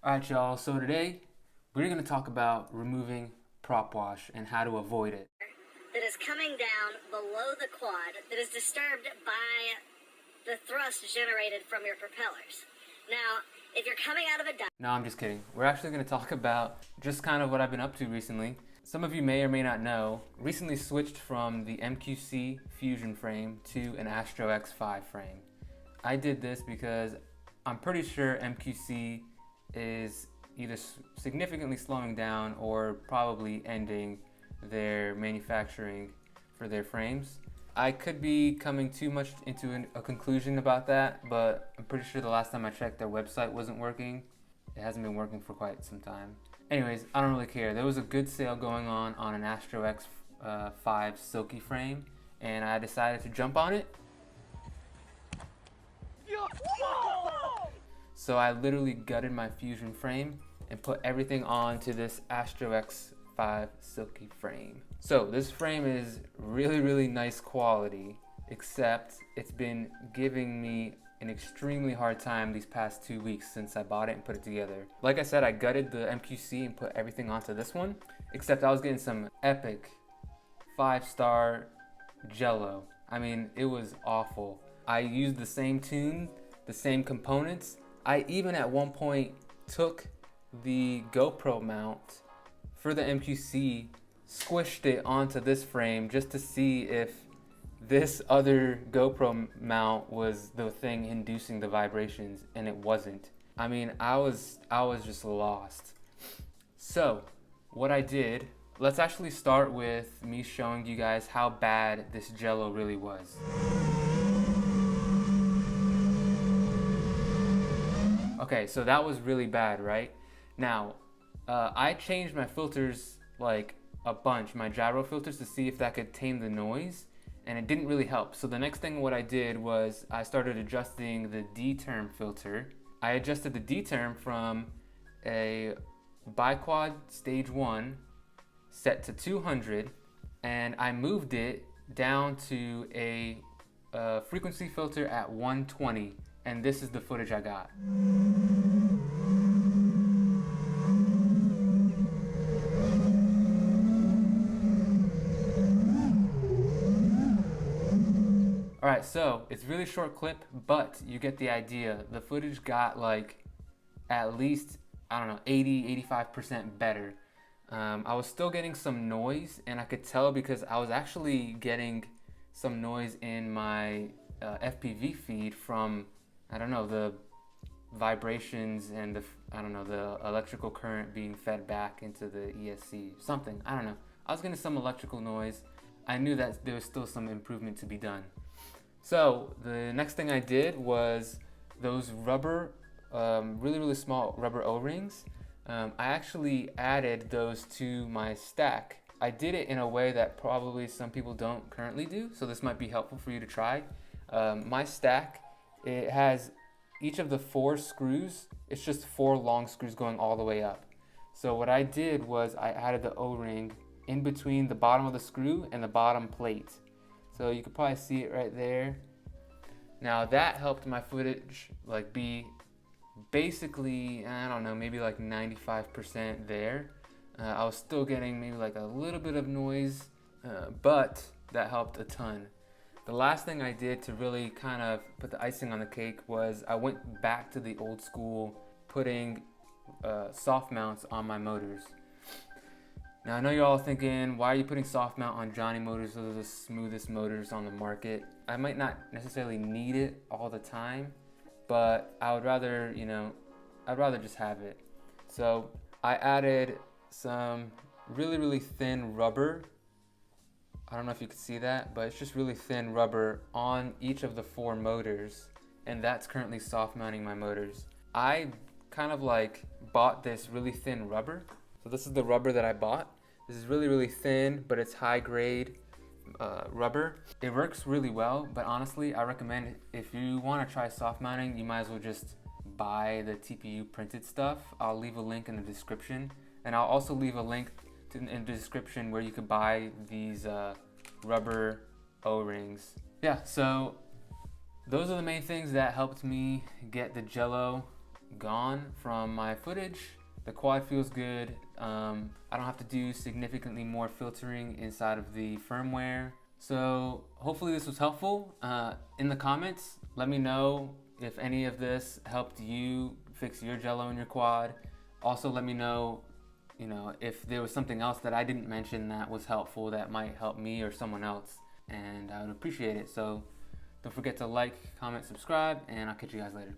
Alright y'all, so today we're going to talk about removing prop wash and how to avoid it. That is coming down below the quad that is disturbed by the thrust generated from your propellers. Now, if you're coming out of a dive... No, I'm just kidding. We're actually going to talk about just kind of what I've been up to recently. Some of you may or may not know, recently switched from the MQC Fusion frame to an Astro X5 frame. I did this because I'm pretty sure MQC is either significantly slowing down or probably ending their manufacturing for their frames. I could be coming too much into a conclusion about that, but I'm pretty sure the last time I checked their website wasn't working. It hasn't been working for quite some time. Anyways, I don't really care. There was a good sale going on an Astro X5 Silky frame, and I decided to jump on it. So I literally gutted my Fusion frame and put everything onto this Astro X5 Silky frame. So this frame is really nice quality, except it's been giving me an extremely hard time these past 2 weeks since I bought it and put it together. Like I said, I gutted the MQC and put everything onto this one, except I was getting some epic 5-star Jello. I mean, it was awful. I used the same tune, the same components. I even at one point took the GoPro mount for the MQC, squished it onto this frame just to see if this other GoPro mount was the thing inducing the vibrations, and it wasn't. I mean, I was just lost. So what I did, let's actually start with me showing you guys how bad this Jello really was. Okay, so that was really bad, right? Now, I changed my filters like a bunch, my gyro filters, to see if that could tame the noise, and it didn't really help. So the next thing what I did was I started adjusting the D-term filter. I adjusted the D-term from a biquad stage 1 set to 200, and I moved it down to a frequency filter at 120. And this is the footage I got. Alright, so it's really short clip, but you get the idea. The footage got like at least, I don't know, 80-85% better. I was still getting some noise, and I could tell because I was actually getting some noise in my FPV feed from, I don't know, the vibrations and the electrical current being fed back into the ESC, something, I don't know. I was getting some electrical noise. I knew that there was still some improvement to be done. So the next thing I did was those rubber, really small rubber O-rings. I actually added those to my stack. I did it in a way that probably some people don't currently do, so this might be helpful for you to try. My stack, it has each of the 4 screws, it's just 4 long screws going all the way up. So what I did was I added the O-ring in between the bottom of the screw and the bottom plate. So you could probably see it right there. Now that helped my footage like be basically, I don't know, maybe like 95% there. I was still getting maybe like a little bit of noise, but that helped a ton. The last thing I did to really kind of put the icing on the cake was I went back to the old school, putting soft mounts on my motors. Now I know you're all thinking, why are you putting soft mount on Johnny motors? Those are the smoothest motors on the market. I might not necessarily need it all the time, but I would rather, I'd rather just have it. So I added some really thin rubber. I don't know if you can see that, but it's just really thin rubber on each of the 4 motors, and that's currently soft mounting my motors. I kind of like bought this really thin rubber. So this is the rubber that I bought. This is really thin, but it's high grade rubber. It works really well, but honestly, I recommend if you want to try soft mounting, you might as well just buy the TPU printed stuff. I'll leave a link in the description, and I'll also leave a link in the description where you could buy these rubber O-rings. Yeah, so those are the main things that helped me get the Jello gone from my footage. The quad feels good. I don't have to do significantly more filtering inside of the firmware. So hopefully this was helpful. In the comments, let me know if any of this helped you fix your Jello in your quad. Also let me know, if there was something else that I didn't mention that was helpful that might help me or someone else, and I would appreciate it. So don't forget to like, comment, subscribe, and I'll catch you guys later.